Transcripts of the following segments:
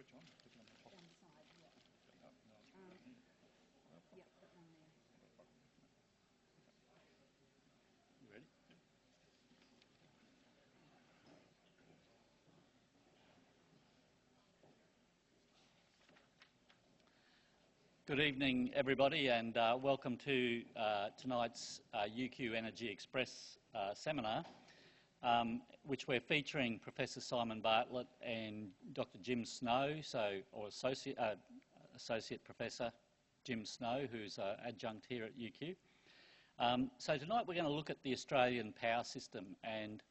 switch on? Put it on the top. One side, yeah. No, no, it's Um, here. No problem. Yep, that one there. No problem. You ready? Good evening, everybody, and welcome to tonight's UQ Energy Express seminar, which we're featuring Professor Simon Bartlett and Dr. Jim Snow, or Associate Professor Jim Snow, who's adjunct here at UQ. So tonight we're going to look at the Australian power system, and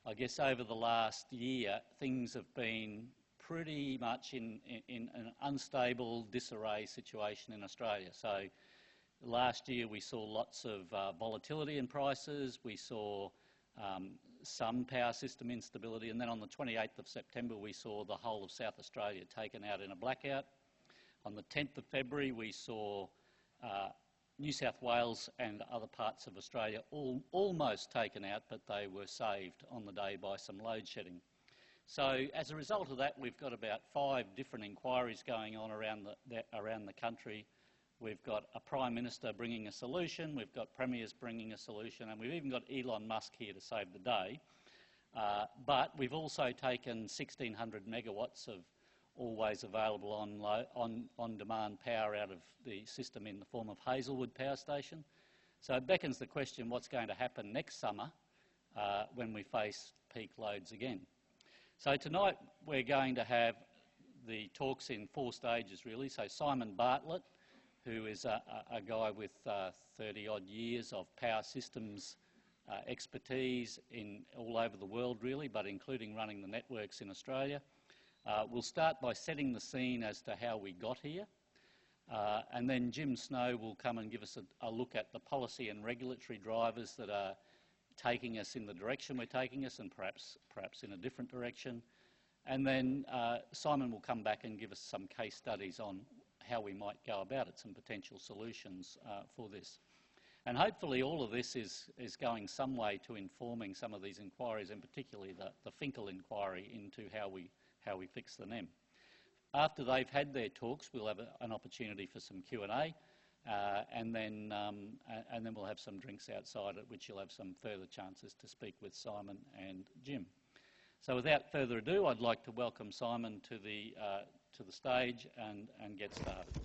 I guess over the last year things have been pretty much in an unstable disarray situation in Australia. So last year we saw lots of volatility in prices, we saw some power system instability, and then on the 28th of September we saw the whole of South Australia taken out in a blackout. On the 10th of February we saw New South Wales and other parts of Australia almost taken out, but they were saved on the day by some load shedding. So as a result of that, we've got about 5 different inquiries going on around the country. We've got a Prime Minister bringing a solution, we've got Premiers bringing a solution, and we've even got Elon Musk here to save the day. But we've also taken 1,600 megawatts of always available on-demand power out of the system in the form of Hazelwood Power Station. So it beckons the question, what's going to happen next summer when we face peak loads again? So tonight we're going to have the talks in 4 stages really. So Simon Bartlett, who is a guy with 30-odd years of power systems expertise all over the world really, but including running the networks in Australia. We'll start by setting the scene as to how we got here. And then Jim Snow will come and give us a look at the policy and regulatory drivers that are taking us in the direction we're taking us, and perhaps in a different direction. And then Simon will come back and give us some case studies on how we might go about it, some potential solutions for this. And hopefully all of this is going some way to informing some of these inquiries, and particularly the Finkel inquiry into how we fix the NEM. After they've had their talks, we'll have an opportunity for some Q&A. And then we'll have some drinks outside, at which you'll have some further chances to speak with Simon and Jim. So without further ado, I'd like to welcome Simon to the stage and get started.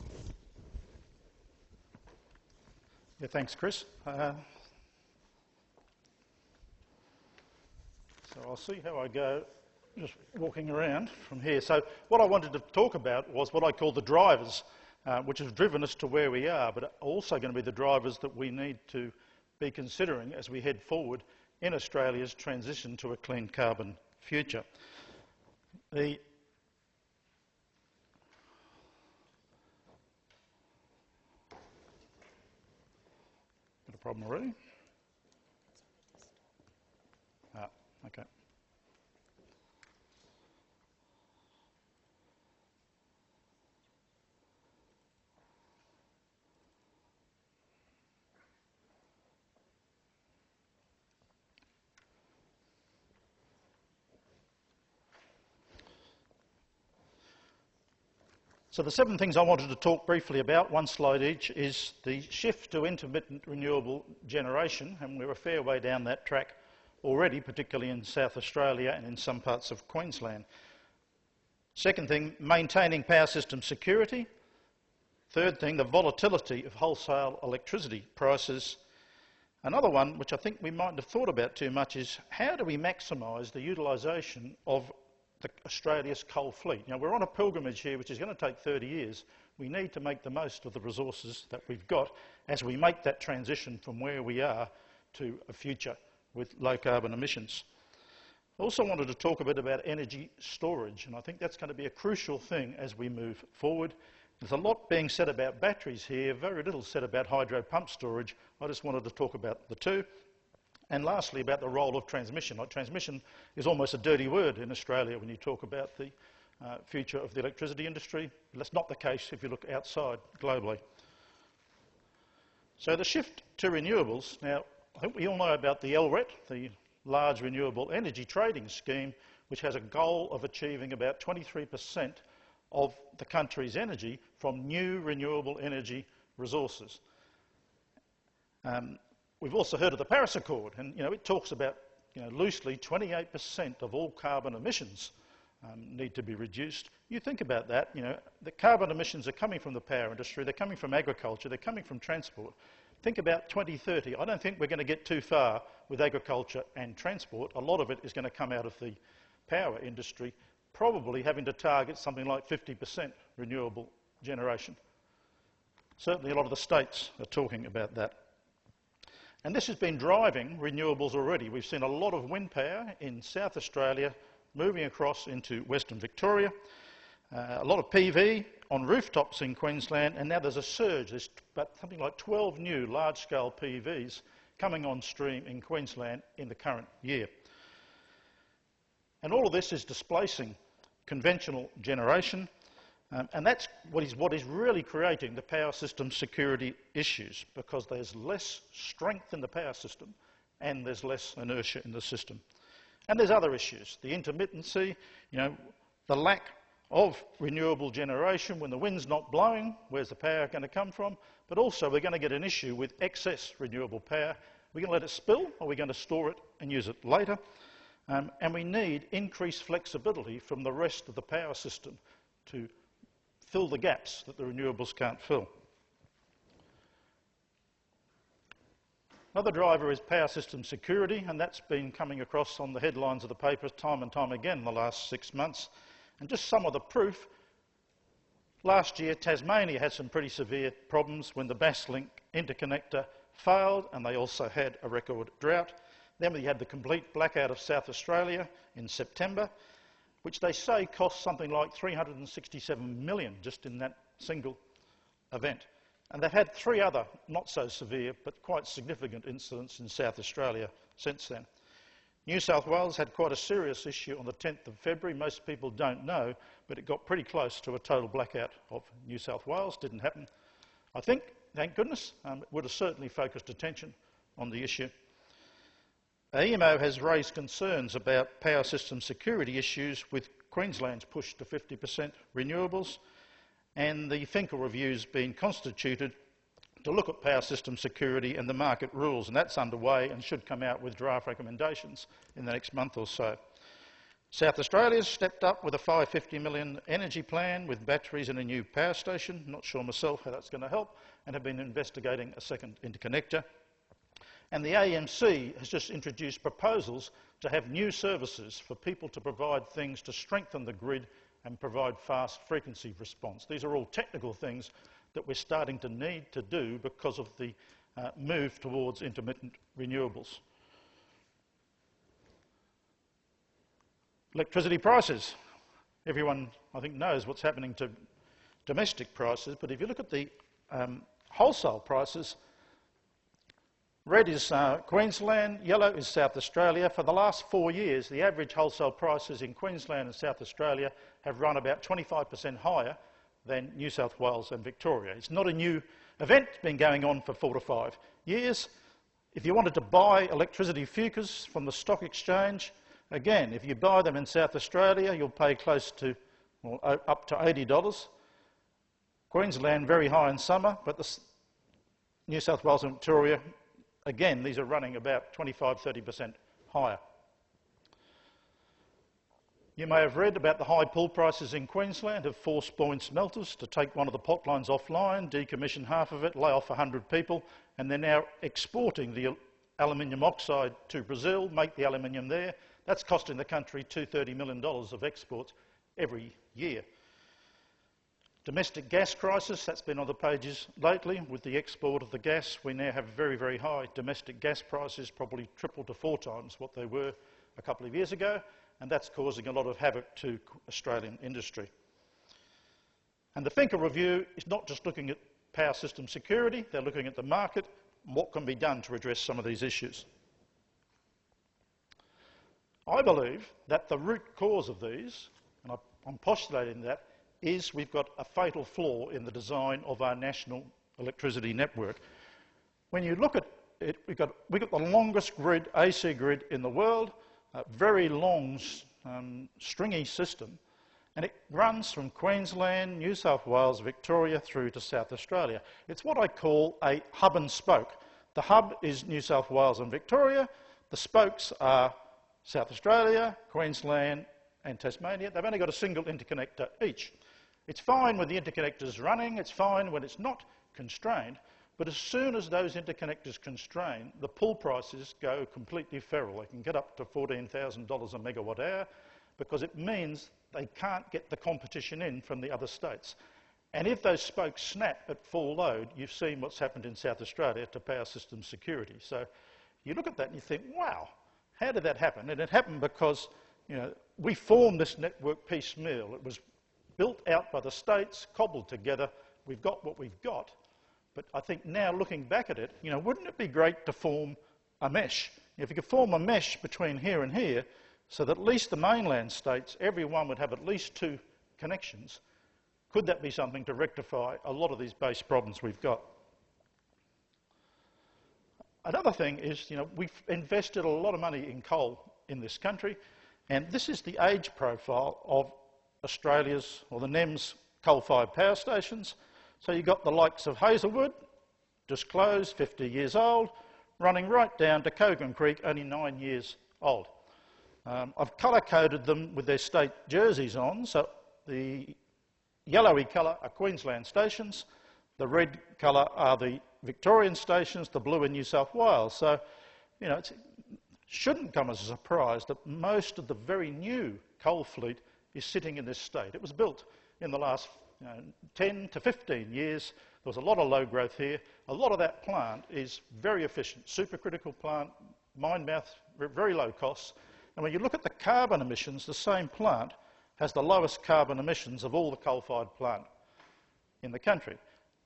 Yeah, thanks, Chris. So I'll see how I go just walking around from here. So what I wanted to talk about was what I call the drivers, which have driven us to where we are, but also going to be the drivers that we need to be considering as we head forward in Australia's transition to a clean carbon future. Got a problem already? Okay. So the 7 things I wanted to talk briefly about, 1 slide each, is the shift to intermittent renewable generation, and we're a fair way down that track already, particularly in South Australia and in some parts of Queensland. 2nd thing, maintaining power system security. 3rd thing, the volatility of wholesale electricity prices. Another one, which I think we mightn't have thought about too much, is how do we maximise the utilisation of Australia's coal fleet? Now, we're on a pilgrimage here which is going to take 30 years. We need to make the most of the resources that we've got as we make that transition from where we are to a future with low carbon emissions. I also wanted to talk a bit about energy storage, and I think that's going to be a crucial thing as we move forward. There's a lot being said about batteries here, very little said about hydro pump storage. I just wanted to talk about the 2. And lastly, about the role of transmission. Like, transmission is almost a dirty word in Australia when you talk about the future of the electricity industry. That's not the case if you look outside globally. So the shift to renewables. Now, I think we all know about the LRET, the Large Renewable Energy Trading Scheme, which has a goal of achieving about 23% of the country's energy from new renewable energy resources. We've also heard of the Paris Accord, and it talks about loosely 28% of all carbon emissions need to be reduced. You think about that, the carbon emissions are coming from the power industry, they're coming from agriculture, they're coming from transport. Think about 2030. I don't think we're going to get too far with agriculture and transport. A lot of it is going to come out of the power industry, probably having to target something like 50% renewable generation. Certainly a lot of the states are talking about that. And this has been driving renewables already. We've seen a lot of wind power in South Australia moving across into Western Victoria, a lot of PV on rooftops in Queensland, and now there's a surge. There's something like 12 new large-scale PVs coming on stream in Queensland in the current year. And all of this is displacing conventional generation, and that's what is really creating the power system security issues, because there's less strength in the power system and there's less inertia in the system. And there's other issues, the intermittency, the lack of renewable generation. When the wind's not blowing, where's the power going to come from? But also we're going to get an issue with excess renewable power. We're going to let it spill, or we're going to store it and use it later. And we need increased flexibility from the rest of the power system to fill the gaps that the renewables can't fill. Another driver is power system security, and that's been coming across on the headlines of the papers time and time again in the last 6 months. And just some of the proof, last year Tasmania had some pretty severe problems when the Basslink interconnector failed, and they also had a record drought. Then we had the complete blackout of South Australia in September, which they say cost something like $367 million just in that single event. And they've had 3 other not so severe but quite significant incidents in South Australia since then. New South Wales had quite a serious issue on the 10th of February. Most people don't know, but it got pretty close to a total blackout of New South Wales. Didn't happen, I think, thank goodness. It would have certainly focused attention on the issue. AEMO has raised concerns about power system security issues with Queensland's push to 50% renewables, and the Finkel review's been constituted to look at power system security and the market rules, and that's underway and should come out with draft recommendations in the next month or so. South Australia's stepped up with a $550 million energy plan with batteries and a new power station. Not sure myself how that's going to help, and have been investigating a second interconnector. And the AMC has just introduced proposals to have new services for people to provide things to strengthen the grid and provide fast frequency response. These are all technical things that we're starting to need to do because of the move towards intermittent renewables. Electricity prices. Everyone, I think, knows what's happening to domestic prices, but if you look at the wholesale prices, red is Queensland, yellow is South Australia. For the last 4 years, the average wholesale prices in Queensland and South Australia have run about 25% higher than New South Wales and Victoria. It's not a new event, it's been going on for 4 to 5 years. If you wanted to buy electricity futures from the stock exchange, again, if you buy them in South Australia, you'll pay close to, well, up to $80. Queensland very high in summer, but the New South Wales and Victoria, again, these are running about 25–30% higher. You may have read about the high pool prices in Queensland have forced Boyne smelters to take one of the pot lines offline, decommission half of it, lay off 100 people, and they're now exporting the aluminium oxide to Brazil, make the aluminium there. That's costing the country $230 million of exports every year. Domestic gas crisis, that's been on the pages lately. With the export of the gas, we now have very, very high domestic gas prices, probably triple to 4 times what they were a couple of years ago, and that's causing a lot of havoc to Australian industry. And the Finkel review is not just looking at power system security, they're looking at the market and what can be done to address some of these issues. I believe that the root cause of these, and I'm postulating that, is we've got a fatal flaw in the design of our national electricity network. When you look at it, we've got the longest grid, AC grid in the world, a very long, stringy system, And it runs from Queensland, New South Wales, Victoria through to South Australia. It's what I call a hub and spoke. The hub is New South Wales and Victoria. The spokes are South Australia, Queensland and Tasmania. They've only got a single interconnector each. It's fine when the interconnector's running, it's fine when it's not constrained, but as soon as those interconnectors constrain, the pull prices go completely feral. They can get up to $14,000 a megawatt hour because it means they can't get the competition in from the other states. And if those spokes snap at full load, you've seen what's happened in South Australia to power system security. So you look at that and you think, wow, how did that happen? And it happened because, you know, we formed this network piecemeal. It was built out by the states, cobbled together. We've got what we've got. But I think now looking back at it, you know, wouldn't it be great to form a mesh? If you could form a mesh between here and here, so that at least the mainland states, everyone would have at least 2 connections, could that be something to rectify a lot of these base problems we've got? Another thing is, you know, we've invested a lot of money in coal in this country, and this is the age profile of Australia's, or the NEM's, coal-fired power stations. So you've got the likes of Hazelwood, just closed, 50 years old, running right down to Kogan Creek, only 9 years old. I've colour-coded them with their state jerseys on, so the yellowy colour are Queensland stations, the red colour are the Victorian stations, the blue in New South Wales. So, you know, it shouldn't come as a surprise that most of the very new coal fleet is sitting in this state. It was built in the last 10 to 15 years. There was a lot of low growth here. A lot of that plant is very efficient, supercritical plant, mine mouth, very low costs. And when you look at the carbon emissions, the same plant has the lowest carbon emissions of all the coal-fired plant in the country.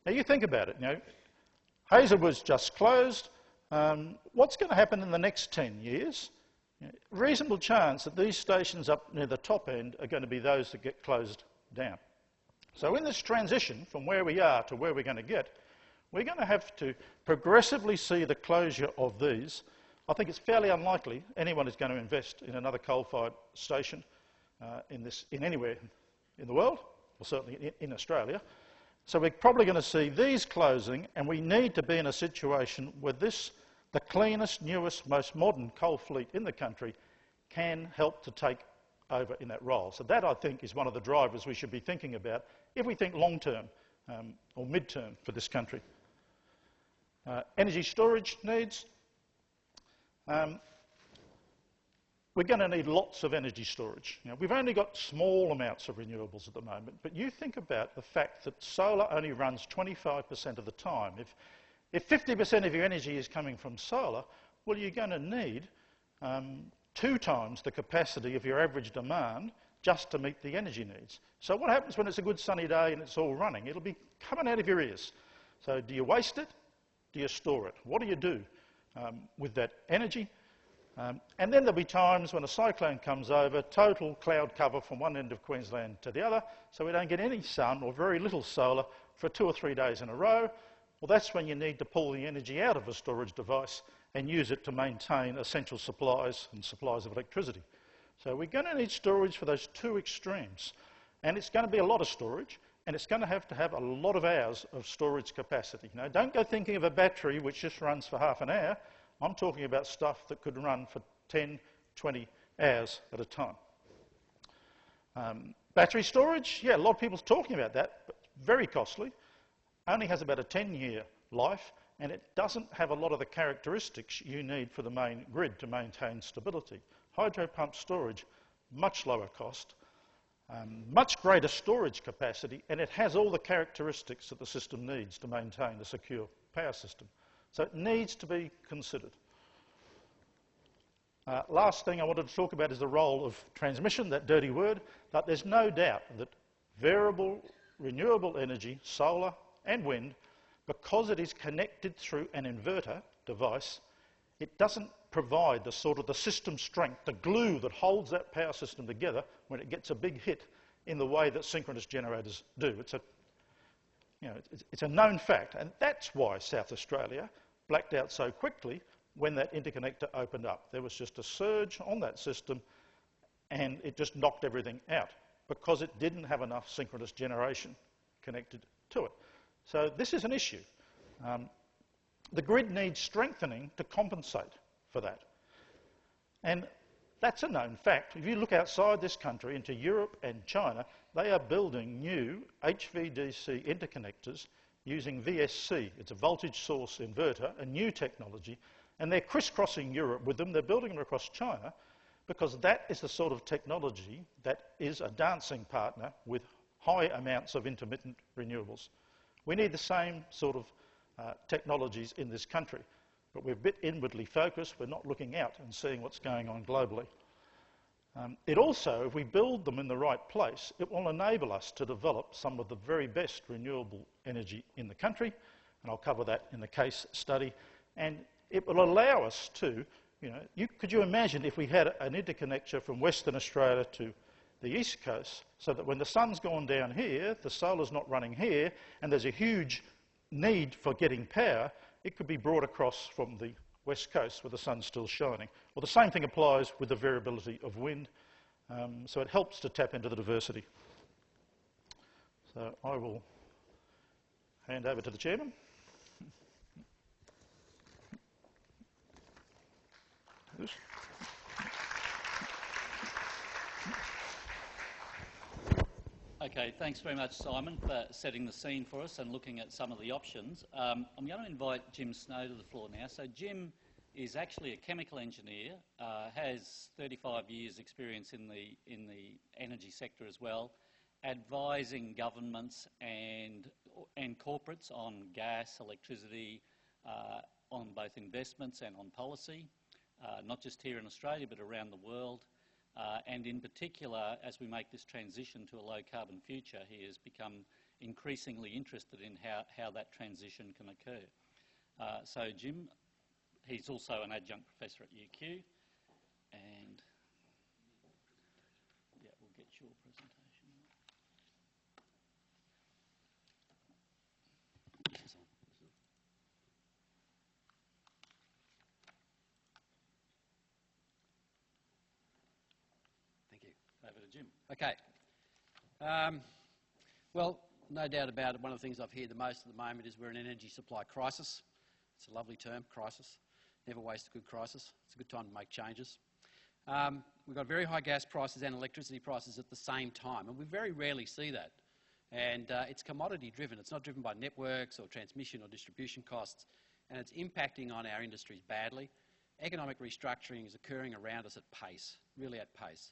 Now you think about it, you know, Hazelwood's just closed. What's going to happen in the next 10 years? You know, reasonable chance that these stations up near the top end are going to be those that get closed down. So in this transition from where we are to where we're going to get, we're going to have to progressively see the closure of these. I think it's fairly unlikely anyone is going to invest in another coal-fired station in anywhere in the world, or certainly in Australia. So we're probably going to see these closing, and we need to be in a situation where this, the cleanest, newest, most modern coal fleet in the country, can help to take over in that role. So that, I think, is one of the drivers we should be thinking about if we think long-term or mid-term for this country. Energy storage needs. We're going to need lots of energy storage. You know, we've only got small amounts of renewables at the moment, but you think about the fact that solar only runs 25% of the time. If 50% of your energy is coming from solar, well, you're going to need 2 times the capacity of your average demand just to meet the energy needs. So what happens when it's a good sunny day and it's all running? It'll be coming out of your ears. So do you waste it? Do you store it? What do you do with that energy? And then there'll be times when a cyclone comes over, total cloud cover from one end of Queensland to the other, so we don't get any sun or very little solar for 2 or 3 days in a row. Well, that's when you need to pull the energy out of a storage device and use it to maintain essential supplies and supplies of electricity. So we're going to need storage for those 2 extremes. And it's going to be a lot of storage, and it's going to have a lot of hours of storage capacity. Now, don't go thinking of a battery which just runs for half an hour. I'm talking about stuff that could run for 10, 20 hours at a time. Battery storage, yeah, a lot of people's talking about that, but very costly. Only has about a 10-year life, and it doesn't have a lot of the characteristics you need for the main grid to maintain stability. Hydro pump storage, much lower cost, much greater storage capacity, and it has all the characteristics that the system needs to maintain a secure power system. So it needs to be considered. Last thing I wanted to talk about is the role of transmission, that dirty word. But there's no doubt that variable renewable energy, solar and wind, because it is connected through an inverter device, it doesn't provide the sort of the system strength, the glue that holds that power system together when it gets a big hit in the way that synchronous generators do. It's a known fact, and that's why South Australia blacked out so quickly when that interconnector opened up. There was just a surge on that system, and it just knocked everything out. because it didn't have enough synchronous generation connected to it. So this is an issue. The grid needs strengthening to compensate for that. And that's a known fact. If you look outside this country into Europe and China, they are building new HVDC interconnectors using VSC. It's a voltage source inverter, a new technology, and they're crisscrossing Europe with them. They're building them across China because that is the sort of technology that is a dancing partner with high amounts of intermittent renewables. We need the same sort of technologies in this country, but we're a bit inwardly focused. We're not looking out and seeing what's going on globally. It also, if we build them in the right place, it will enable us to develop some of the very best renewable energy in the country, and I'll cover that in the case study. And it will allow us to, could you imagine if we had an interconnector from Western Australia to the East Coast, so that when the sun's gone down here, the solar's not running here, and there's a huge need for getting power, it could be brought across from the West Coast where the sun's still shining. Well, the same thing applies with the variability of wind, so it helps to tap into the diversity. So I will hand over to the chairman. Okay, thanks very much, Simon, for setting the scene for us and looking at some of the options. I'm going to invite Jim Snow to the floor now. So Jim is actually a chemical engineer, has 35 years experience in the energy sector as well, advising governments and corporates on gas, electricity, on both investments and on policy, not just here in Australia but around the world. And in particular, as we make this transition to a low-carbon future, he has become increasingly interested in how that transition can occur. So Jim, he's also an adjunct professor at UQ, and yeah, we'll get your presentation. Thank you. Over to Jim. Okay. Well, no doubt about it, one of the things I've heard the most at the moment is we're in an energy supply crisis. It's a lovely term, crisis. Never waste a good crisis. It's a good time to make changes. We've got very high gas prices and electricity prices at the same time, and we very rarely see that. And it's commodity driven. It's not driven by networks or transmission or distribution costs, and it's impacting on our industries badly. Economic restructuring is occurring around us at pace, really at pace.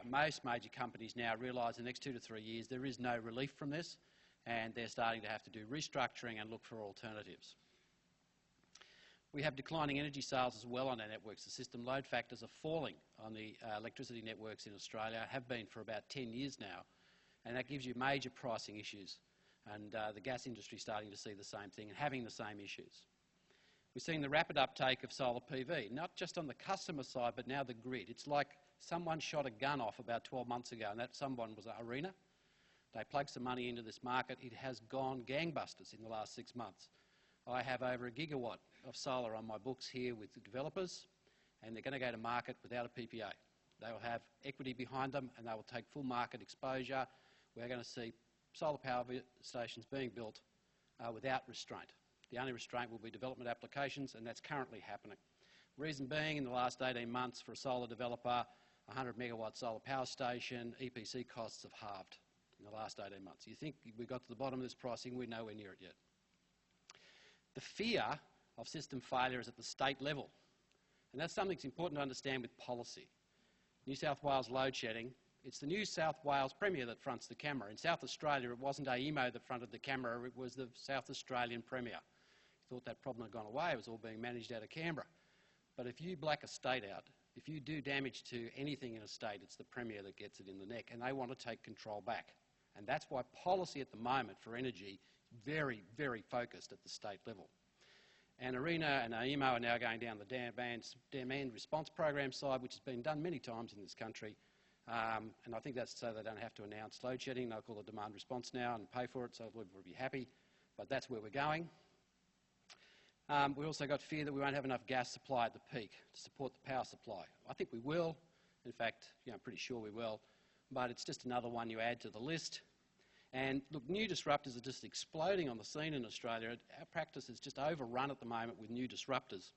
Most major companies now realise in the next 2 to 3 years there is no relief from this, and they're starting to have to do restructuring and look for alternatives. We have declining energy sales as well on our networks. The system load factors are falling on the electricity networks in Australia, have been for about 10 years now, and that gives you major pricing issues. And the gas industry is starting to see the same thing and having the same issues. We're seeing the rapid uptake of solar PV, not just on the customer side, but now the grid. It's like someone shot a gun off about 12 months ago, and that someone was Arena. They plugged some money into this market. It has gone gangbusters in the last 6 months. I have over 1 gigawatt of solar on my books here with the developers, and they're going to go to market without a PPA. They will have equity behind them, and they will take full market exposure. We're going to see solar power stations being built without restraint. The only restraint will be development applications, and that's currently happening. Reason being, in the last 18 months for a solar developer, 100 megawatt solar power station, EPC costs have halved in the last 18 months. You think we got to the bottom of this pricing? We're nowhere near it yet. The fear of system failure is at the state level, and that's something that's important to understand with policy. New South Wales load shedding, it's the New South Wales Premier that fronts the camera. In South Australia, it wasn't AEMO that fronted the camera, it was the South Australian Premier. He thought that problem had gone away, it was all being managed out of Canberra. But if you black a state out, if you do damage to anything in a state, it's the Premier that gets it in the neck, and they want to take control back. And that's why policy at the moment for energy is very, very focused at the state level. And ARENA and AEMO are now going down the demand response program side, which has been done many times in this country. And I think that's so they don't have to announce load shedding. They'll call it demand response now and pay for it, so everybody will be happy. But that's where we're going. We've also got fear that we won't have enough gas supply at the peak to support the power supply. I think we will. In fact, I'm pretty sure we will. but it's just another one you add to the list. And look, new disruptors are just exploding on the scene in Australia. Our practice is just overrun at the moment with new disruptors.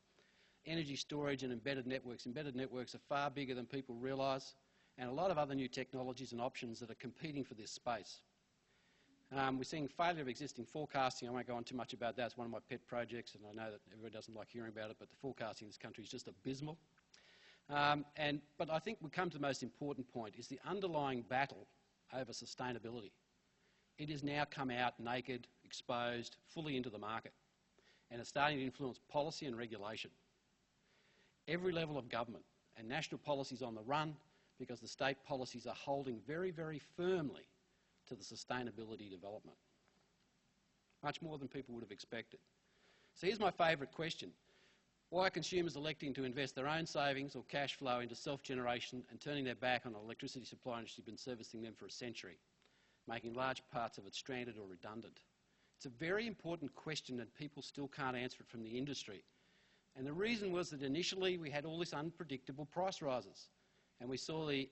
Energy storage and embedded networks. Embedded networks are far bigger than people realise, and a lot of other new technologies and options that are competing for this space. We're seeing failure of existing forecasting. I won't go on too much about that. It's one of my pet projects, and I know that everybody doesn't like hearing about it, but the forecasting in this country is just abysmal. But I think we come to the most important point, is the underlying battle over sustainability. It has now come out naked, exposed, fully into the market, and it's starting to influence policy and regulation. Every level of government and national policy is on the run because the state policies are holding very, very firmly to the sustainability development. Much more than people would have expected. So here's my favourite question. Why are consumers electing to invest their own savings or cash flow into self-generation and turning their back on an electricity supply industry that's been servicing them for a century, making large parts of it stranded or redundant? It's a very important question and people still can't answer it from the industry. And the reason was that initially we had all this unpredictable price rises, and we saw the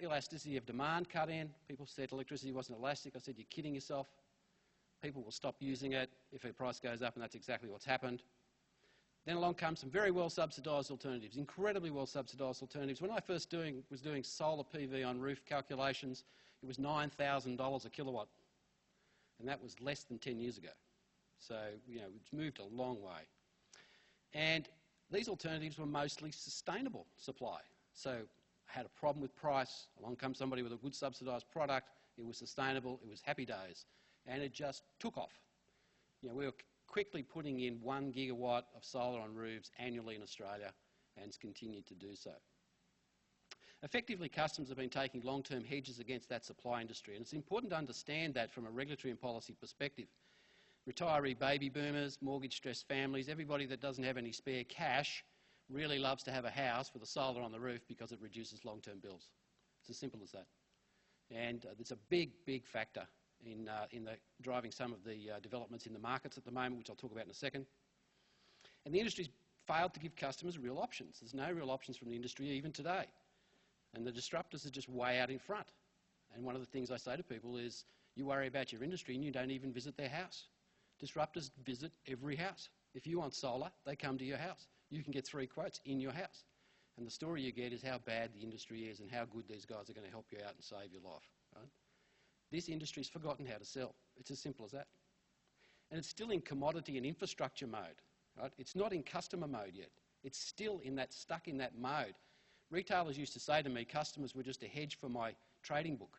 elasticity of demand cut in. People said electricity wasn't elastic. I said, you're kidding yourself. People will stop using it if the price goes up, and that's exactly what's happened. Then along comes some very well subsidised alternatives, incredibly well subsidised alternatives. When I first was doing solar PV on roof calculations, it was $9,000 a kilowatt, and that was less than 10 years ago. So, it's moved a long way. And these alternatives were mostly sustainable supply. So I had a problem with price. Along comes somebody with a good subsidised product. It was sustainable. It was happy days. And it just took off. We were quickly putting in 1 gigawatt of solar on roofs annually in Australia, and it's continued to do so. Effectively, customers have been taking long-term hedges against that supply industry, and it's important to understand that from a regulatory and policy perspective. Retiree baby boomers, mortgage-stressed families, everybody that doesn't have any spare cash really loves to have a house with a solar on the roof because it reduces long-term bills. It's as simple as that. And it's a big, big factor in driving some of the developments in the markets at the moment, which I'll talk about in a second. And the industry's failed to give customers real options. There's no real options from the industry even today. And the disruptors are just way out in front. And one of the things I say to people is, you worry about your industry and you don't even visit their house. Disruptors visit every house. If you want solar, they come to your house. You can get 3 quotes in your house. And the story you get is how bad the industry is and how good these guys are going to help you out and save your life. Right? This industry's forgotten how to sell. It's as simple as that. And it's still in commodity and infrastructure mode. Right? It's not in customer mode yet. It's still stuck in that mode. Retailers used to say to me, customers were just a hedge for my trading book.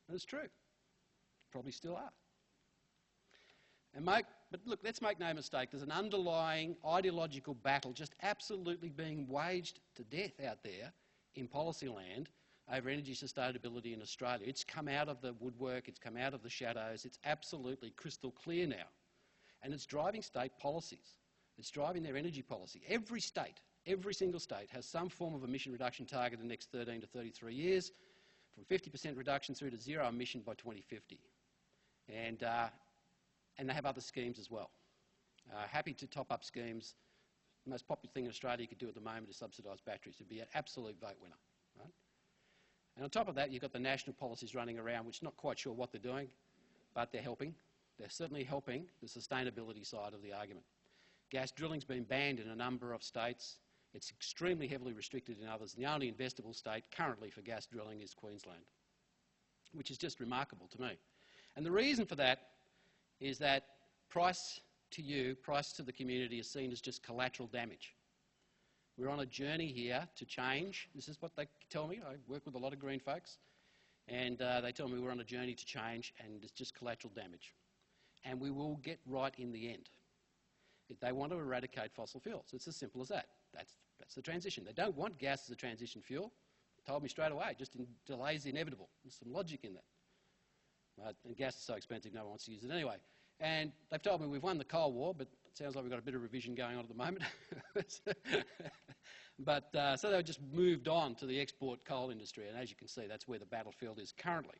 And it's true. Probably still are. But look, let's make no mistake, there's an underlying ideological battle just absolutely being waged to death out there in policy land over energy sustainability in Australia. It's come out of the woodwork, it's come out of the shadows, it's absolutely crystal clear now. And it's driving state policies. It's driving their energy policy. Every state, every single state has some form of emission reduction target in the next 13 to 33 years, from 50% reduction through to zero emission by 2050. And they have other schemes as well. Happy to top up schemes. The most popular thing in Australia you could do at the moment is subsidised batteries. It would be an absolute vote winner. Right? And on top of that, you've got the national policies running around, which not quite sure what they're doing, but they're helping. They're certainly helping the sustainability side of the argument. Gas drilling's been banned in a number of states. It's extremely heavily restricted in others. The only investable state currently for gas drilling is Queensland, which is just remarkable to me. And the reason for that is that price to you, price to the community is seen as just collateral damage. We're on a journey here to change. This is what they tell me. I work with a lot of green folks, and they tell me we're on a journey to change and it's just collateral damage. And we will get right in the end. If they want to eradicate fossil fuels, it's as simple as that. That's the transition. They don't want gas as a transition fuel. They told me straight away, just delays the inevitable. There's some logic in that. And gas is so expensive, no one wants to use it anyway. And they've told me we've won the Cold War, but it sounds like we've got a bit of revision going on at the moment. So they've just moved on to the export coal industry, and as you can see, that's where the battlefield is currently,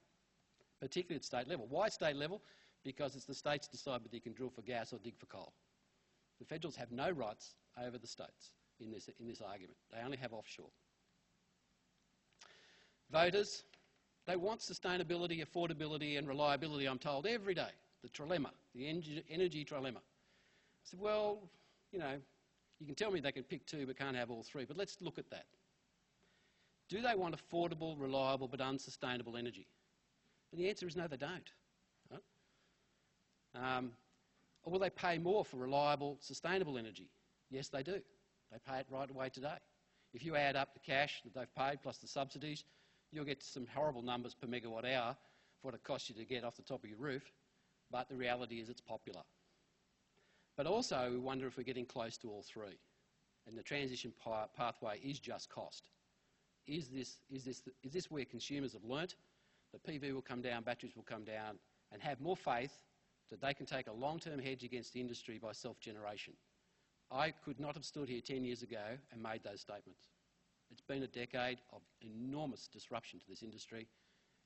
particularly at state level. Why state level? Because it's the states decide whether you can drill for gas or dig for coal. The federals have no rights over the states in this argument. They only have offshore. Voters, They want sustainability, affordability and reliability, I'm told, every day. The trilemma, the energy trilemma. I said, well, you know, you can tell me they can pick two but can't have all three, but let's look at that. Do they want affordable, reliable but unsustainable energy? And the answer is no, they don't. Right? Or will they pay more for reliable, sustainable energy? Yes, they do. They pay it right away today. If you add up the cash that they've paid plus the subsidies, you'll get some horrible numbers per megawatt hour for what it costs you to get off the top of your roof, but the reality is it's popular. But also we wonder if we're getting close to all three, and the transition pathway is just cost. Is this where consumers have learnt that PV will come down, batteries will come down, and have more faith that they can take a long-term hedge against the industry by self-generation? I could not have stood here 10 years ago and made those statements. It's been a decade of enormous disruption to this industry,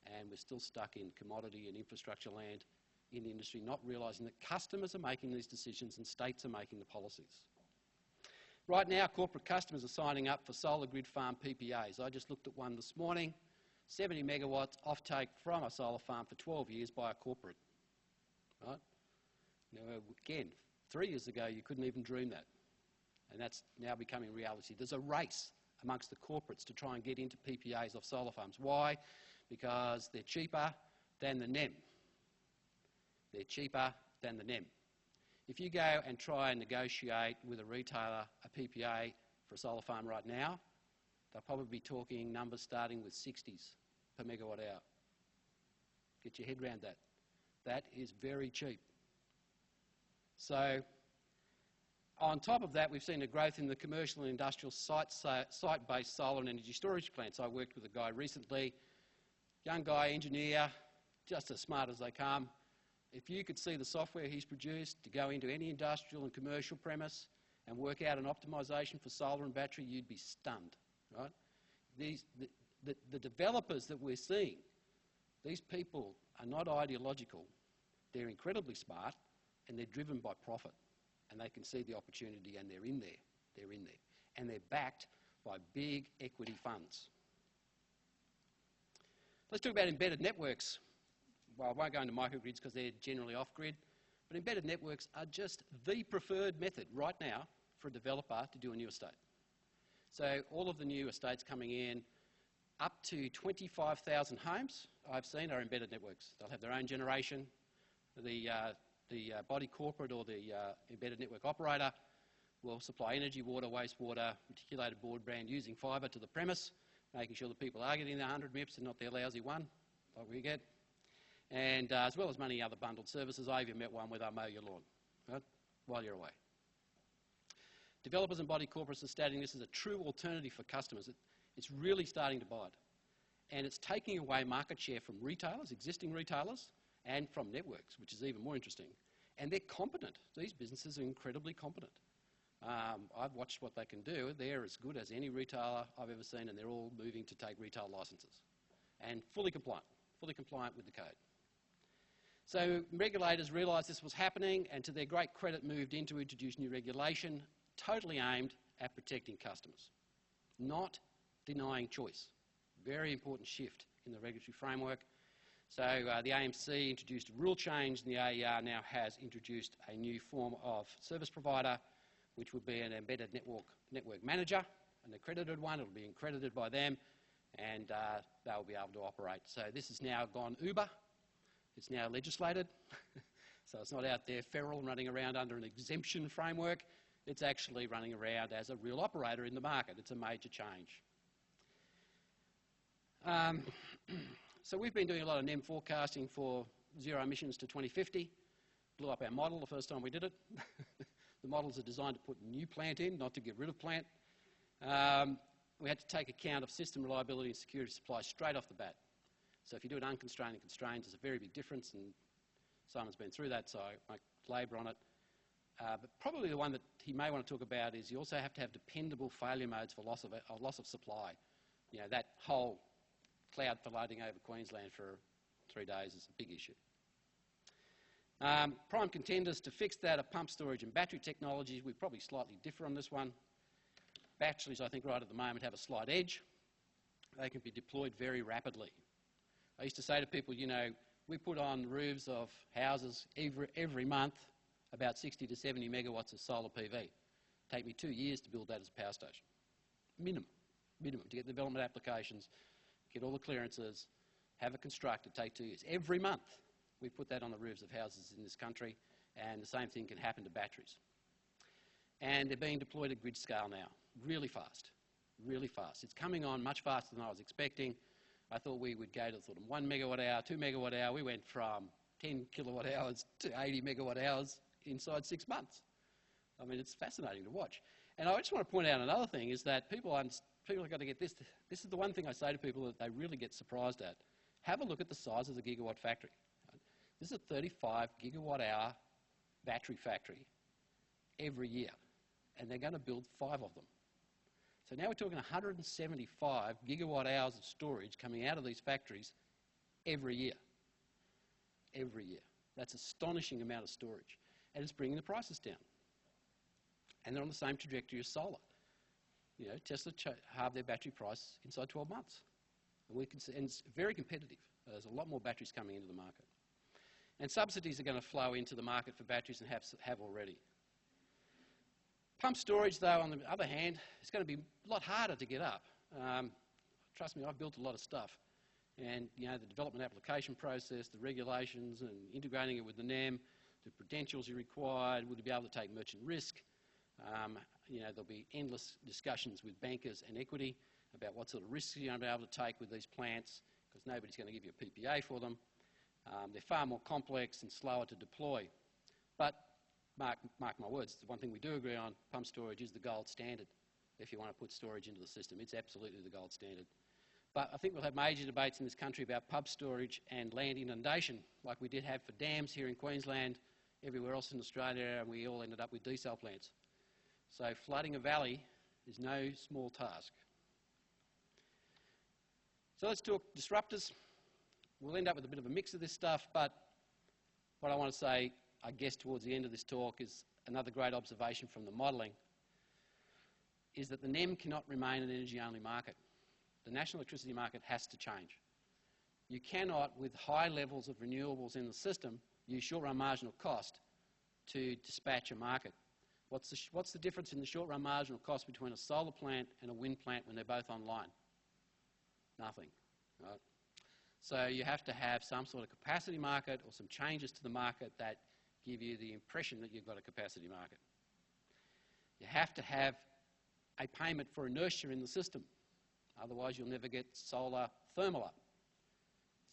and we're still stuck in commodity and infrastructure land in the industry, not realising that customers are making these decisions and states are making the policies. Right now, corporate customers are signing up for solar grid farm PPAs. I just looked at one this morning, 70 megawatts offtake from a solar farm for 12 years by a corporate. Right? Now, again, 3 years ago, you couldn't even dream that. And that's now becoming reality. There's a race amongst the corporates to try and get into PPAs of solar farms. Why? Because they're cheaper than the NEM. They're cheaper than the NEM. If you go and try and negotiate with a retailer a PPA for a solar farm right now, they'll probably be talking numbers starting with 60s per megawatt hour. Get your head around that. That is very cheap. So, on top of that, we've seen a growth in the commercial and industrial site-based solar and energy storage plants. I worked with a guy recently, young guy, engineer, just as smart as they come. If you could see the software he's produced to go into any industrial and commercial premise and work out an optimisation for solar and battery, you'd be stunned. Right? The developers that we're seeing, these people are not ideological. They're incredibly smart and they're driven by profit. And they can see the opportunity and they're in there. They're in there. And they're backed by big equity funds. Let's talk about embedded networks. Well, I won't go into microgrids because they're generally off-grid, but embedded networks are just the preferred method right now for a developer to do a new estate. So all of the new estates coming in, up to 25,000 homes I've seen are embedded networks. They'll have their own generation. The body corporate or the embedded network operator will supply energy, water, wastewater, reticulated broadband using fibre to the premise, making sure that people are getting their 100 MIPS and not their lousy one, like we get. And as well as many other bundled services. I even met one where they'll mow your lawn, right, while you're away. Developers and body corporates are stating this as a true alternative for customers. It's really starting to bite. And it's taking away market share from retailers, existing retailers, and from networks, which is even more interesting. And they're competent. These businesses are incredibly competent. I've watched what they can do. They're as good as any retailer I've ever seen, and they're all moving to take retail licenses. And fully compliant with the code. So regulators realised this was happening and to their great credit moved in to introduce new regulation totally aimed at protecting customers, not denying choice. Very important shift in the regulatory framework. So the AMC introduced a rule change and the AER now has introduced a new form of service provider which would be an embedded network manager, an accredited one. It'll be accredited by them and they'll be able to operate. So this has now gone Uber. It's now legislated. So it's not out there feral and running around under an exemption framework. It's actually running around as a real operator in the market. It's a major change. So we've been doing a lot of NEM forecasting for zero emissions to 2050. Blew up our model the first time we did it. The models are designed to put new plant in, not to get rid of plant. We had to take account of system reliability and security supply straight off the bat. So if you do it unconstrained and constrained, there's a very big difference, and Simon's been through that, so I won't labour on it. But probably the one that he may want to talk about is you also have to have dependable failure modes for loss of supply. You know, that whole cloud floating over Queensland for 3 days is a big issue. Prime contenders to fix that are pump storage and battery technologies. We probably slightly differ on this one. Batteries, I think, right at the moment have a slight edge. They can be deployed very rapidly. I used to say to people, you know, we put on roofs of houses every month about 60 to 70 megawatts of solar PV. Take me 2 years to build that as a power station. Minimum, to get the development applications, get all the clearances, have it constructed, take 2 years. Every month we put that on the roofs of houses in this country, and the same thing can happen to batteries. And they're being deployed at grid scale now, really fast, really fast. It's coming on much faster than I was expecting. I thought we would go to sort of 1 megawatt hour, 2 megawatt hour. We went from 10 kilowatt hours to 80 megawatt hours inside 6 months. I mean, it's fascinating to watch. And I just want to point out another thing is that people have got to get this. This is the one thing I say to people that they really get surprised at. Have a look at the size of the gigawatt factory. This is a 35 gigawatt hour battery factory every year, and they're going to build 5 of them. So now we're talking 175 gigawatt hours of storage coming out of these factories every year. Every year. That's an astonishing amount of storage. And it's bringing the prices down. And they're on the same trajectory as solar. You know, Tesla halved their battery price inside 12 months. And it's very competitive. There's a lot more batteries coming into the market. And subsidies are going to flow into the market for batteries and have already. Pump storage, though, on the other hand, is going to be a lot harder to get up. Trust me, I've built a lot of stuff. And, you know, the development application process, the regulations and integrating it with the NEM, the credentials are required, will you be able to take merchant risk? You know, there'll be endless discussions with bankers and equity about what sort of risks you're going to be able to take with these plants, because nobody's going to give you a PPA for them. They're far more complex and slower to deploy. But mark my words, the one thing we do agree on, pump storage is the gold standard if you want to put storage into the system. It's absolutely the gold standard. But I think we'll have major debates in this country about pump storage and land inundation, like we did have for dams here in Queensland, everywhere else in Australia, and we all ended up with desal plants. So flooding a valley is no small task. So let's talk disruptors. We'll end up with a bit of a mix of this stuff, but what I want to say, I guess, towards the end of this talk is another great observation from the modelling, is that the NEM cannot remain an energy-only market. The national electricity market has to change. You cannot, with high levels of renewables in the system, use short-run marginal cost to dispatch a market. What's the difference in the short-run marginal cost between a solar plant and a wind plant when they're both online? Nothing. Right? So you have to have some sort of capacity market or some changes to the market that give you the impression that you've got a capacity market. You have to have a payment for inertia in the system. Otherwise, you'll never get solar thermal up.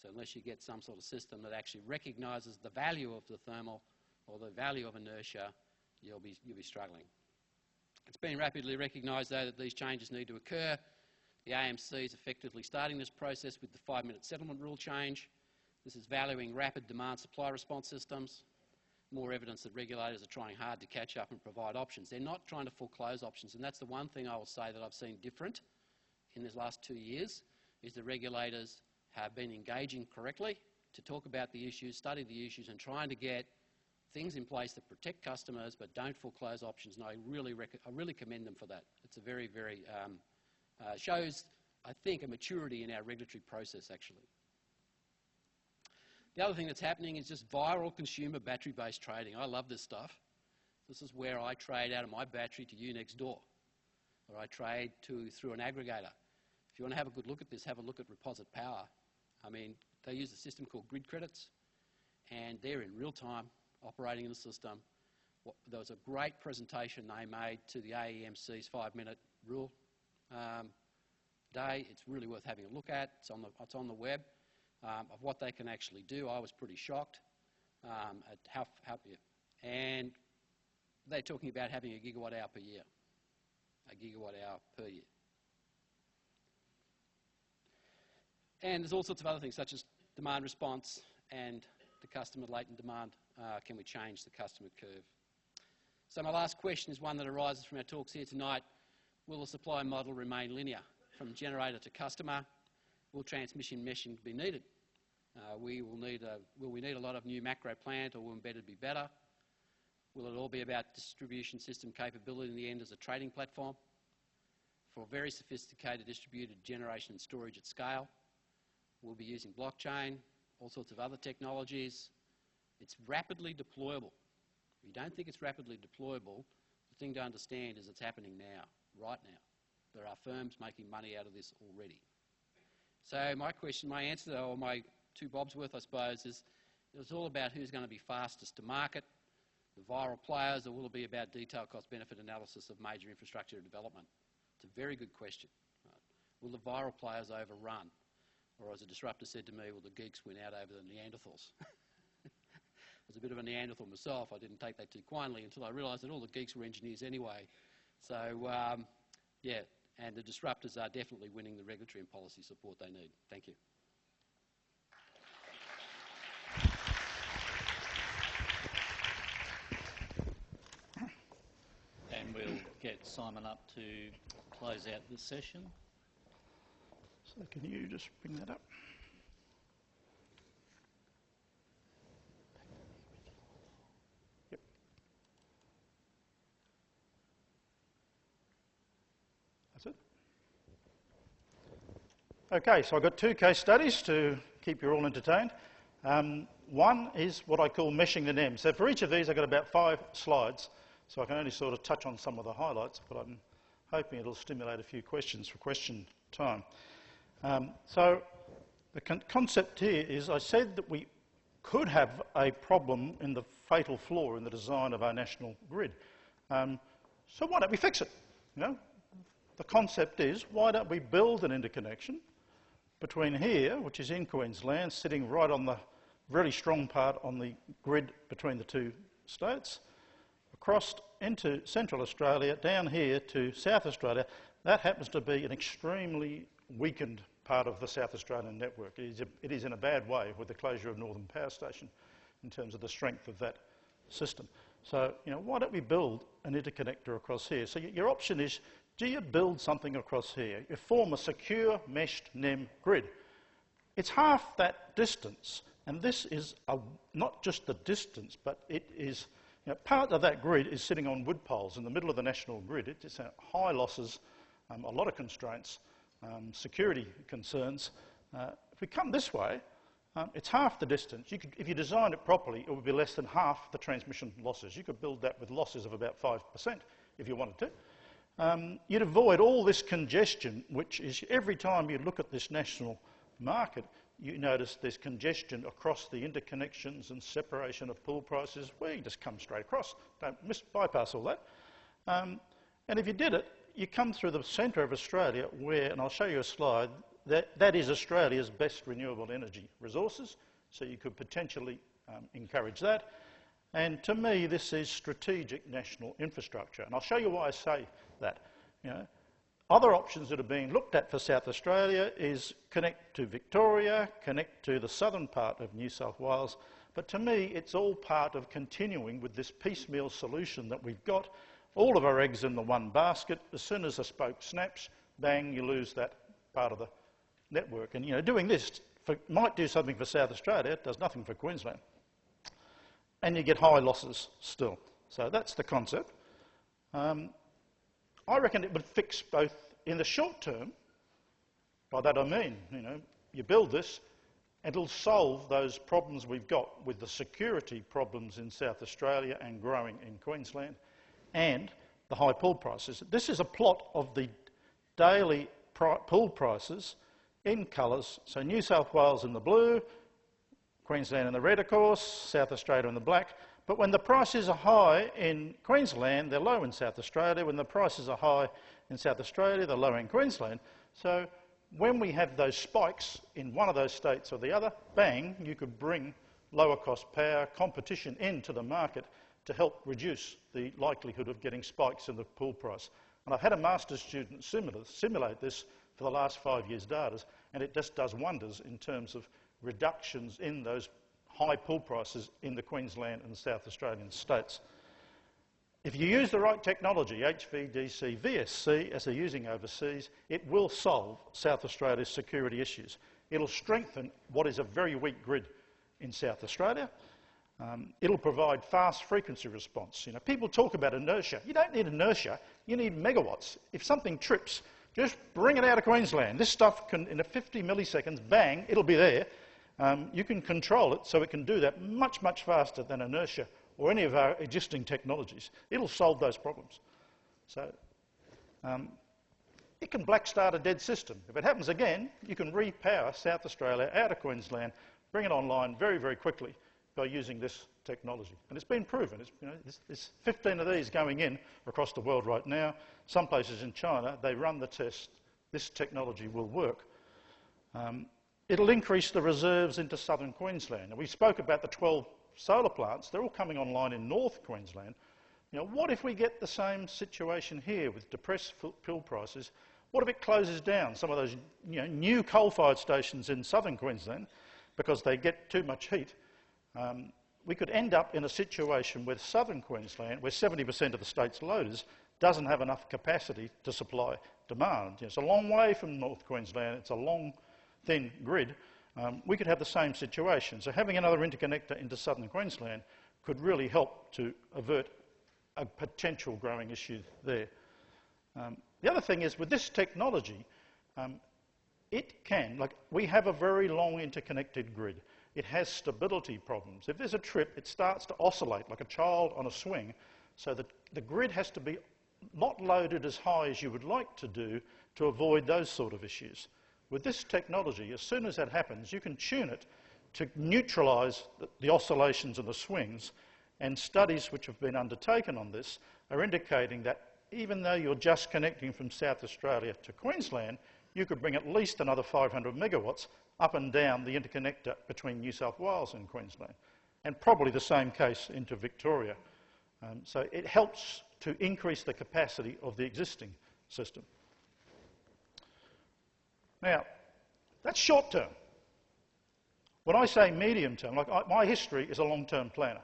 So unless you get some sort of system that actually recognises the value of the thermal or the value of inertia, you'll be struggling. It's been rapidly recognised, though, that these changes need to occur. The AMC is effectively starting this process with the 5-minute settlement rule change. This is valuing rapid demand-supply response systems. More evidence that regulators are trying hard to catch up and provide options. They're not trying to foreclose options, and that's the one thing I will say that I've seen different in these last 2 years, is the regulators have been engaging correctly to talk about the issues, study the issues, and trying to get things in place that protect customers but don't foreclose options, and I really commend them for that. It's a very, very, shows, I think, a maturity in our regulatory process, actually. The other thing that's happening is just viral consumer battery-based trading. I love this stuff. This is where I trade out of my battery to you next door, or I trade through an aggregator. If you want to have a good look at this, have a look at Reposit Power. I mean, they use a system called grid credits, and they're in real time operating in the system. There was a great presentation they made to the AEMC's 5-minute rule day. It's really worth having a look at. It's on the web of what they can actually do. I was pretty shocked at how and they're talking about having a gigawatt hour per year. A gigawatt hour per year. And there's all sorts of other things, such as demand response and the customer latent demand. Can we change the customer curve? So my last question is one that arises from our talks here tonight. Will the supply model remain linear from generator to customer? Will transmission meshing be needed? Will we need a lot of new macro plant, or will embedded be better? Will it all be about distribution system capability in the end as a trading platform for very sophisticated distributed generation and storage at scale? We'll be using blockchain, all sorts of other technologies. It's rapidly deployable. If you don't think it's rapidly deployable, the thing to understand is it's happening now, right now. There are firms making money out of this already. So my answer, or my two bobs worth, I suppose, is it's all about who's going to be fastest to market, the viral players, or will it be about detailed cost-benefit analysis of major infrastructure development? It's a very good question. Right? Will the viral players overrun? Or as a disruptor said to me, will the geeks win out over the Neanderthals? I was a bit of a Neanderthal myself. I didn't take that too kindly until I realised that all the geeks were engineers anyway. So, yeah, and the disruptors are definitely winning the regulatory and policy support they need. Thank you. And we'll get Simon up to close out this session. So can you just bring that up? Yep. That's it. Okay, so I've got two case studies to keep you all entertained. One is what I call meshing the NEM. So for each of these I've got about 5 slides, so I can only sort of touch on some of the highlights, but I'm hoping it'll stimulate a few questions for question time. So the concept here is I said that we could have a problem in the fatal flaw in the design of our national grid. So why don't we fix it? You know, the concept is, why don't we build an interconnection between here, which is in Queensland, sitting right on the really strong part on the grid between the two states, across into Central Australia, down here to South Australia. That happens to be an extremely weakened part of the South Australian network. It is in a bad way with the closure of Northern Power Station in terms of the strength of that system. So, you know, why don't we build an interconnector across here? So your option is, do you build something across here? You form a secure meshed NEM grid. It's half that distance, and this is not just the distance, but it is, you know, part of that grid is sitting on wood poles in the middle of the national grid. It's high losses, a lot of constraints, security concerns. If we come this way, it's half the distance. If you design it properly, it would be less than half the transmission losses. You could build that with losses of about 5% if you wanted to. You'd avoid all this congestion, which is every time you look at this national market, you notice there's congestion across the interconnections and separation of pool prices. Well, you just come straight across. Don't bypass all that. And if you did it, you come through the centre of Australia where, and I'll show you a slide, that is Australia's best renewable energy resources, so you could potentially encourage that. And to me, this is strategic national infrastructure, and I'll show you why I say that. You know, other options that are being looked at for South Australia is connect to Victoria, connect to the southern part of New South Wales, but to me, it's all part of continuing with this piecemeal solution that we've got. All of our eggs in the one basket. As soon as the spoke snaps, bang, you lose that part of the network. And, you know, doing this might do something for South Australia, it does nothing for Queensland. And you get high losses still. So that's the concept. I reckon it would fix both in the short term. By that I mean, you know, you build this, and it'll solve those problems we've got with the security problems in South Australia and growing in Queensland, and the high pool prices. This is a plot of the daily pool prices in colours. So New South Wales in the blue, Queensland in the red, of course, South Australia in the black. But when the prices are high in Queensland, they're low in South Australia. When the prices are high in South Australia, they're low in Queensland. So when we have those spikes in one of those states or the other, bang, you could bring lower cost power competition into the market to help reduce the likelihood of getting spikes in the pool price. And I've had a master's student simulate this for the last 5 years' data, and it just does wonders in terms of reductions in those high pool prices in the Queensland and South Australian states. If you use the right technology, HVDC, VSC, as they're using overseas, it will solve South Australia's security issues. It'll strengthen what is a very weak grid in South Australia. It'll provide fast frequency response. You know, people talk about inertia. You don't need inertia, you need megawatts. If something trips Just bring it out of Queensland. This stuff can, in a 50 milliseconds, bang, it'll be there. You can control it so it can do that much, much faster than inertia or any of our existing technologies. It'll solve those problems. So it can black start a dead system. If it happens again, you can repower South Australia out of Queensland, bring it online very, very quickly by using this technology. And it's been proven. There's 15 of these going in across the world right now. Some places in China, they run the test. This technology will work. It'll increase the reserves into southern Queensland. And we spoke about the 12 solar plants. They're all coming online in North Queensland. What if we get the same situation here with depressed fuel prices? What if it closes down some of those new coal-fired stations in southern Queensland because they get too much heat? We could end up in a situation with southern Queensland, where 70% of the state's loaders doesn't have enough capacity to supply demand. It's a long way from North Queensland. It's a long, thin grid. We could have the same situation. So having another interconnector into southern Queensland could really help to avert a potential growing issue there. The other thing is, with this technology, we have a very long interconnected grid. It has stability problems. If there's a trip, it starts to oscillate like a child on a swing, so that the grid has to be not loaded as high as you would like to do to avoid those sort of issues. With this technology, as soon as that happens, you can tune it to neutralise the oscillations and the swings, and studies which have been undertaken on this are indicating that even though you're just connecting from South Australia to Queensland, you could bring at least another 500 megawatts up and down the interconnector between New South Wales and Queensland, and probably the same case into Victoria. So it helps to increase the capacity of the existing system. Now, that's short term. When I say medium term, my history is a long-term planner.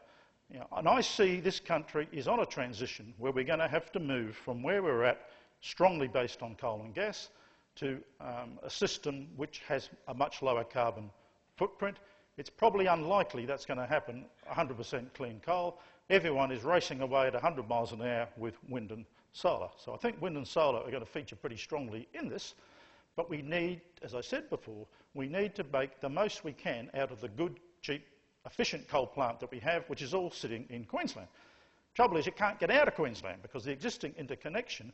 And I see this country is on a transition where we're going to have to move from where we're at, strongly based on coal and gas, to a system which has a much lower carbon footprint. It's probably unlikely that's going to happen 100% clean coal. Everyone is racing away at 100 miles an hour with wind and solar. So I think wind and solar are going to feature pretty strongly in this. But we need, as I said before, we need to make the most we can out of the good, cheap, efficient coal plant that we have, which is all sitting in Queensland. Trouble is, you can't get out of Queensland because the existing interconnection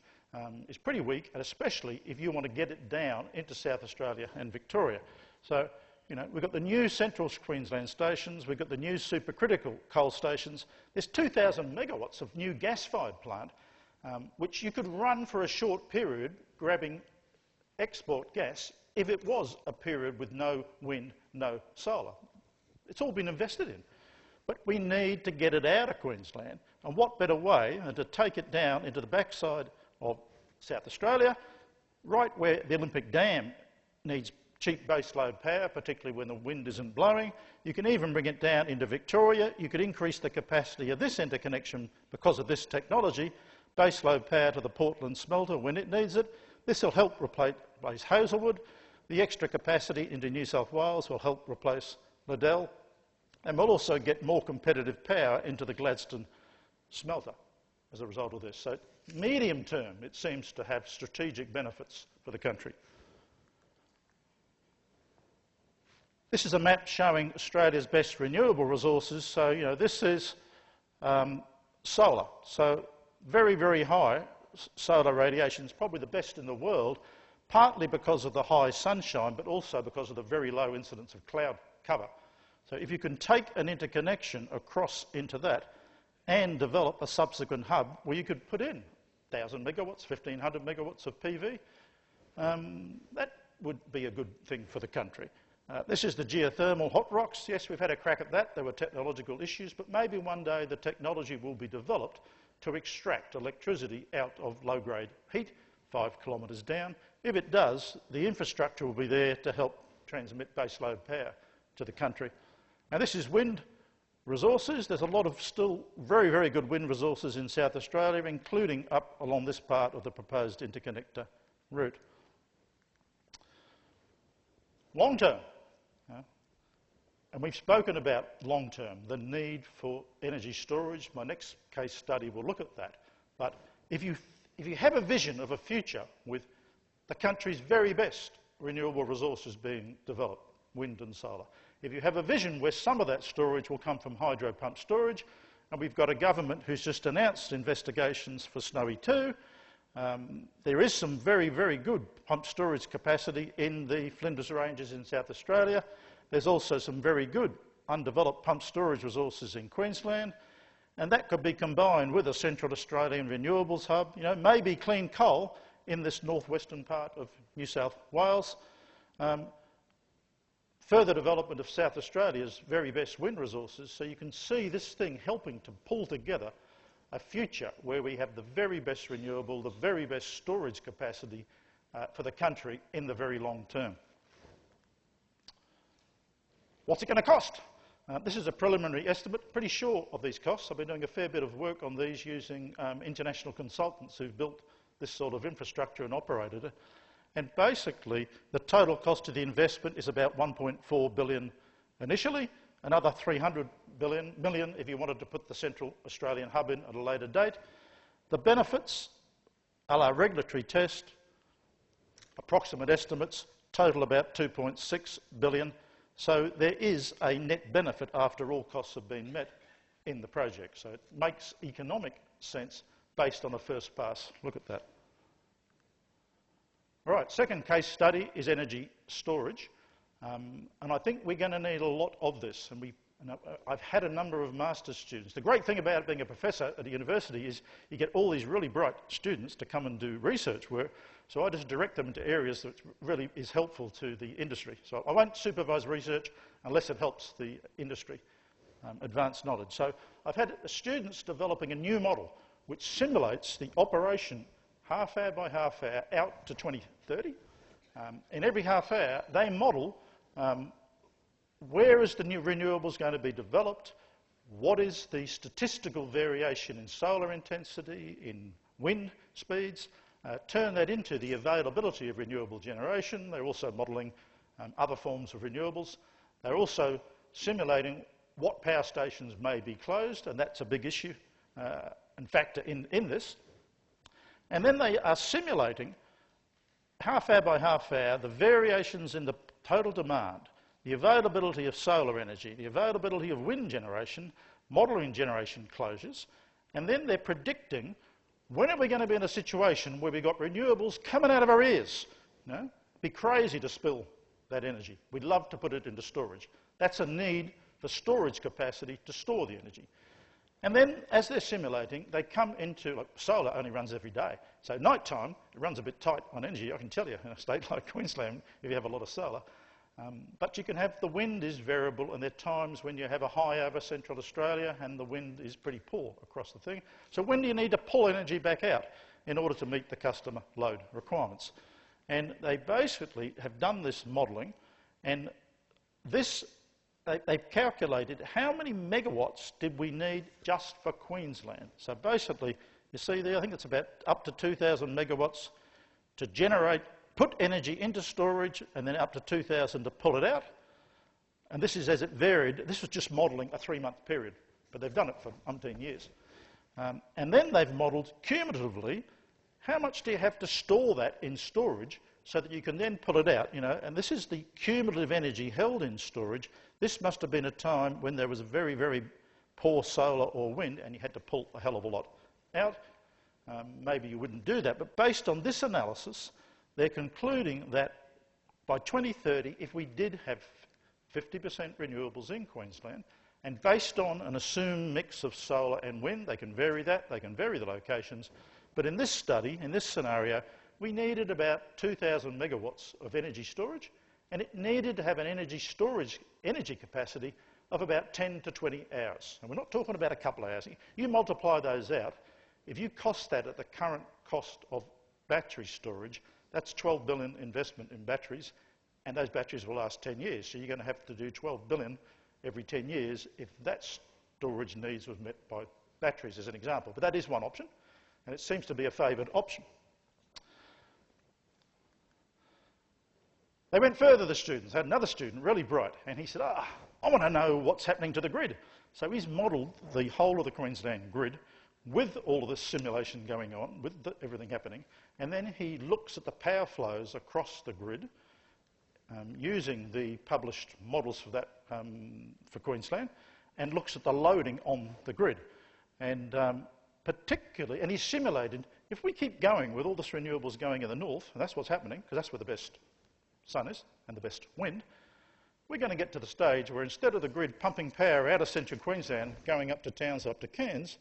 is pretty weak, and especially if you want to get it down into South Australia and Victoria. So, we've got the new central Queensland stations, we've got the new supercritical coal stations. There's 2,000 megawatts of new gas-fired plant, which you could run for a short period, grabbing export gas, if it was a period with no wind, no solar. It's all been invested in. But we need to get it out of Queensland. And what better way than to take it down into the backside of South Australia, right where the Olympic Dam needs cheap baseload power, particularly when the wind isn't blowing. You can even bring it down into Victoria. You could increase the capacity of this interconnection because of this technology, baseload power to the Portland smelter when it needs it. This will help replace Hazelwood. The extra capacity into New South Wales will help replace Liddell, and we'll also get more competitive power into the Gladstone smelter as a result of this. So medium term, it seems to have strategic benefits for the country. This is a map showing Australia's best renewable resources. So, this is solar. So very, very high solar radiation is probably the best in the world, partly because of the high sunshine, but also because of the very low incidence of cloud cover. So if you can take an interconnection across into that and develop a subsequent hub where you could put in 1,000 megawatts, 1,500 megawatts of PV, that would be a good thing for the country. This is the geothermal hot rocks. Yes, we've had a crack at that. There were technological issues, but maybe one day the technology will be developed to extract electricity out of low-grade heat 5 kilometres down. If it does, the infrastructure will be there to help transmit baseload power to the country. Now, this is wind resources. There's a lot of still very, very good wind resources in South Australia, including up along this part of the proposed interconnector route. Long term, and we've spoken about long term, the need for energy storage. My next case study will look at that. But if you have a vision of a future with the country's very best renewable resources being developed, wind and solar. If you have a vision where some of that storage will come from hydro pump storage, and we've got a government who's just announced investigations for Snowy 2, there is some very, very good pump storage capacity in the Flinders Ranges in South Australia. There's also some very good undeveloped pump storage resources in Queensland, and that could be combined with a Central Australian renewables hub, you know, maybe clean coal in this northwestern part of New South Wales. Further development of South Australia's very best wind resources, so you can see this thing helping to pull together a future where we have the very best renewable, the very best storage capacity for the country in the very long term. What's it going to cost? This is a preliminary estimate, pretty sure of these costs. I've been doing a fair bit of work on these using international consultants who've built this sort of infrastructure and operated it. And basically, the total cost of the investment is about 1.4 billion initially, another 300 million if you wanted to put the Central Australian hub in at a later date. The benefits, a la regulatory test, approximate estimates, total about 2.6 billion. So there is a net benefit after all costs have been met in the project. So it makes economic sense based on a first pass look at that. All right, second case study is energy storage. And I think we're going to need a lot of this. And I've had a number of master's students. The great thing about being a professor at a university is you get all these really bright students to come and do research work. So I just direct them into areas that really is helpful to the industry. So I won't supervise research unless it helps the industry advance knowledge. So I've had students developing a new model which simulates the operation half hour by half hour out to 2030. In every half hour, they model where is the new renewables going to be developed, what is the statistical variation in solar intensity, in wind speeds, turn that into the availability of renewable generation. They're also modelling other forms of renewables. They're also simulating what power stations may be closed, and that's a big issue and factor in this. And then they are simulating half hour by half hour the variations in the total demand, the availability of solar energy, the availability of wind generation, modelling generation closures, and then they're predicting when are we going to be in a situation where we've got renewables coming out of our ears. You know? It'd be crazy to spill that energy. We'd love to put it into storage. That's a need for storage capacity to store the energy. And then, as they're simulating, they come into, like, solar only runs every day. So at night time, it runs a bit tight on energy, I can tell you, in a state like Queensland, if you have a lot of solar. But you can have the wind is variable, and there are times when you have a high over Central Australia and the wind is pretty poor across the thing. So when do you need to pull energy back out in order to meet the customer load requirements? And they basically have done this modelling, and this they've calculated how many megawatts did we need just for Queensland. So basically, you see there, I think it's about up to 2,000 megawatts to generate, put energy into storage, and then up to 2,000 to pull it out. And this is as it varied. This was just modelling a 3-month period, but they've done it for umpteen years. And then they've modelled cumulatively how much do you have to store that in storage so that you can then pull it out, you know, and this is the cumulative energy held in storage. This must have been a time when there was a very, very poor solar or wind and you had to pull a hell of a lot out. Maybe you wouldn't do that, but based on this analysis, they're concluding that by 2030, if we did have 50% renewables in Queensland, and based on an assumed mix of solar and wind, they can vary that, they can vary the locations, but in this study, in this scenario, we needed about 2,000 megawatts of energy storage, and it needed to have an energy storage energy capacity of about 10 to 20 hours. And we're not talking about a couple of hours. You multiply those out, if you cost that at the current cost of battery storage, that's 12 billion investment in batteries, and those batteries will last 10 years. So you're going to have to do 12 billion every 10 years if that storage needs was met by batteries, as an example. But that is one option, and it seems to be a favoured option. They went further, the students. Had another student, really bright, and he said, I want to know what's happening to the grid. So he's modelled the whole of the Queensland grid with all of this simulation going on, with everything happening, and then he looks at the power flows across the grid using the published models for that for Queensland, and looks at the loading on the grid. And particularly, and he's simulated, if we keep going with all this renewables going in the north, and that's what's happening, because that's where the best sun is and the best wind, we're going to get to the stage where instead of the grid pumping power out of central Queensland, going up to Townsville, up to Cairns,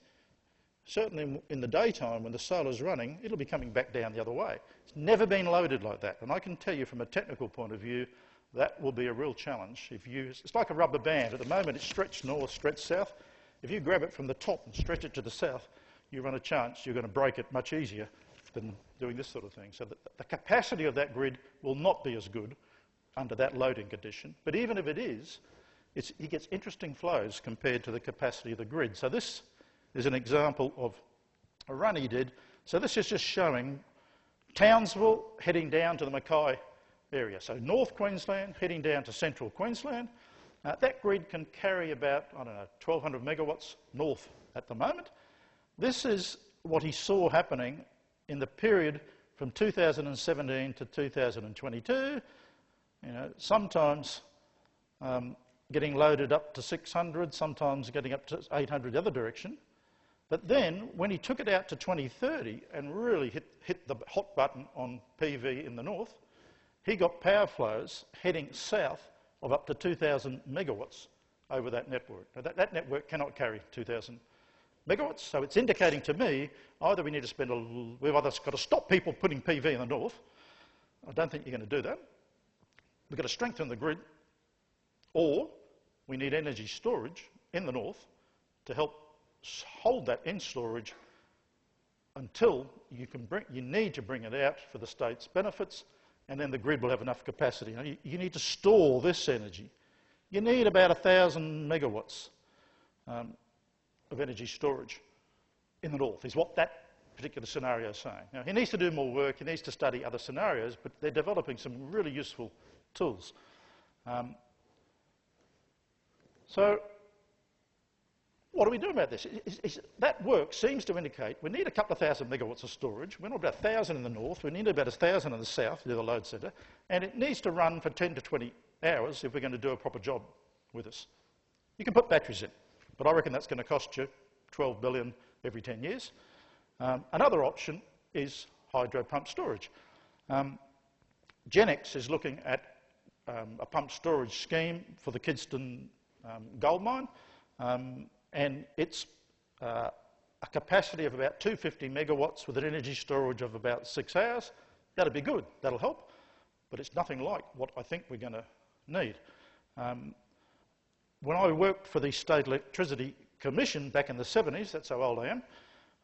certainly in the daytime when the solar's running, it'll be coming back down the other way. It's never been loaded like that. And I can tell you from a technical point of view, that will be a real challenge. It's like a rubber band. At the moment, it's stretched north, stretched south. If you grab it from the top and stretch it to the south, you run a chance you're going to break it much easier than doing this sort of thing. So the capacity of that grid will not be as good under that loading condition. But even if it is, he gets interesting flows compared to the capacity of the grid. So this is an example of a run he did. So this is just showing Townsville heading down to the Mackay area. So North Queensland heading down to central Queensland. That grid can carry about, 1,200 megawatts north at the moment. This is what he saw happening in the period from 2017 to 2022. Sometimes getting loaded up to 600, sometimes getting up to 800 the other direction. But then, when he took it out to 2030 and really hit the hot button on PV in the north, he got power flows heading south of up to 2,000 megawatts over that network. Now, that network cannot carry 2,000 megawatts, so it's indicating to me either we need to spend we've either got to stop people putting PV in the north. I don't think you're going to do that. We've got to strengthen the grid, or we need energy storage in the north to help hold that in storage until you need to bring it out for the state's benefits, and then the grid will have enough capacity. You need to store this energy. You need about 1,000 megawatts of energy storage in the north, is what that particular scenario is saying. Now, he needs to do more work, he needs to study other scenarios, but they're developing some really useful tools. So, what do we do about this? That work seems to indicate we need a couple of 1,000 megawatts of storage. We're not about 1,000 in the north, we need about 1,000 in the south, near the load centre, and it needs to run for 10 to 20 hours if we're going to do a proper job with us. You can put batteries in, but I reckon that's going to cost you 12 billion every 10 years. Another option is hydro pump storage. Genex is looking at a pump storage scheme for the Kidston gold mine, and it's a capacity of about 250 megawatts with an energy storage of about 6 hours. That'll be good, that'll help, but it's nothing like what I think we're going to need. When I worked for the State Electricity Commission back in the 70s, that's how old I am,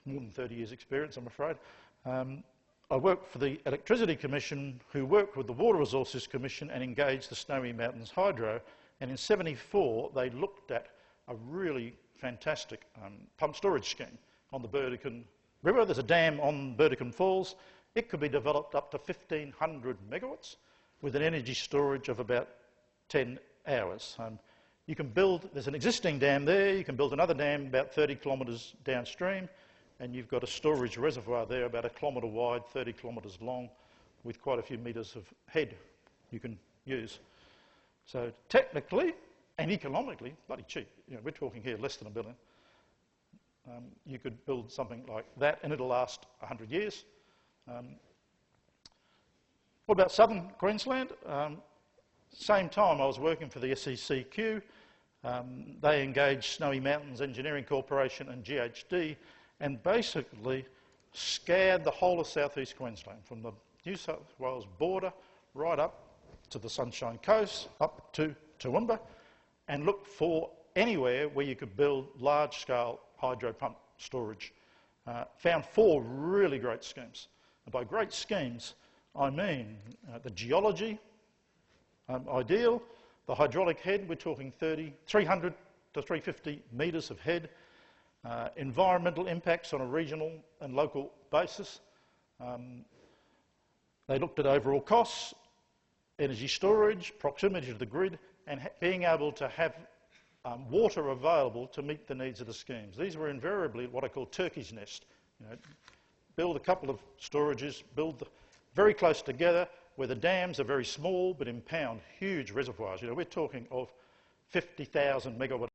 more than 30 years experience I'm afraid, I worked for the Electricity Commission, who worked with the Water Resources Commission and engaged the Snowy Mountains Hydro, and in 74 they looked at a really fantastic pump storage scheme on the Burdekin River. There's a dam on Burdekin Falls. It could be developed up to 1,500 megawatts with an energy storage of about 10 hours. You can build, there's an existing dam there, you can build another dam about 30 kilometres downstream, and you've got a storage reservoir there about 1 kilometre wide, 30 kilometres long, with quite a few metres of head you can use. So technically and economically, bloody cheap. We're talking here less than $1 billion. You could build something like that and it'll last 100 years. What about southern Queensland? Same time I was working for the SECQ. They engaged Snowy Mountains Engineering Corporation and GHD and basically scoured the whole of southeast Queensland from the New South Wales border right up to the Sunshine Coast, up to Toowoomba, and looked for anywhere where you could build large-scale hydro pump storage. Found 4 really great schemes. And by great schemes, I mean the geology, ideal, the hydraulic head, we're talking 300 to 350 metres of head, environmental impacts on a regional and local basis. They looked at overall costs, energy storage, proximity to the grid, and being able to have water available to meet the needs of the schemes. These were invariably what I call turkey's nest. You know, build a couple of storages, very close together, where the dams are very small but impound huge reservoirs. You know, we're talking of 50,000 megawatt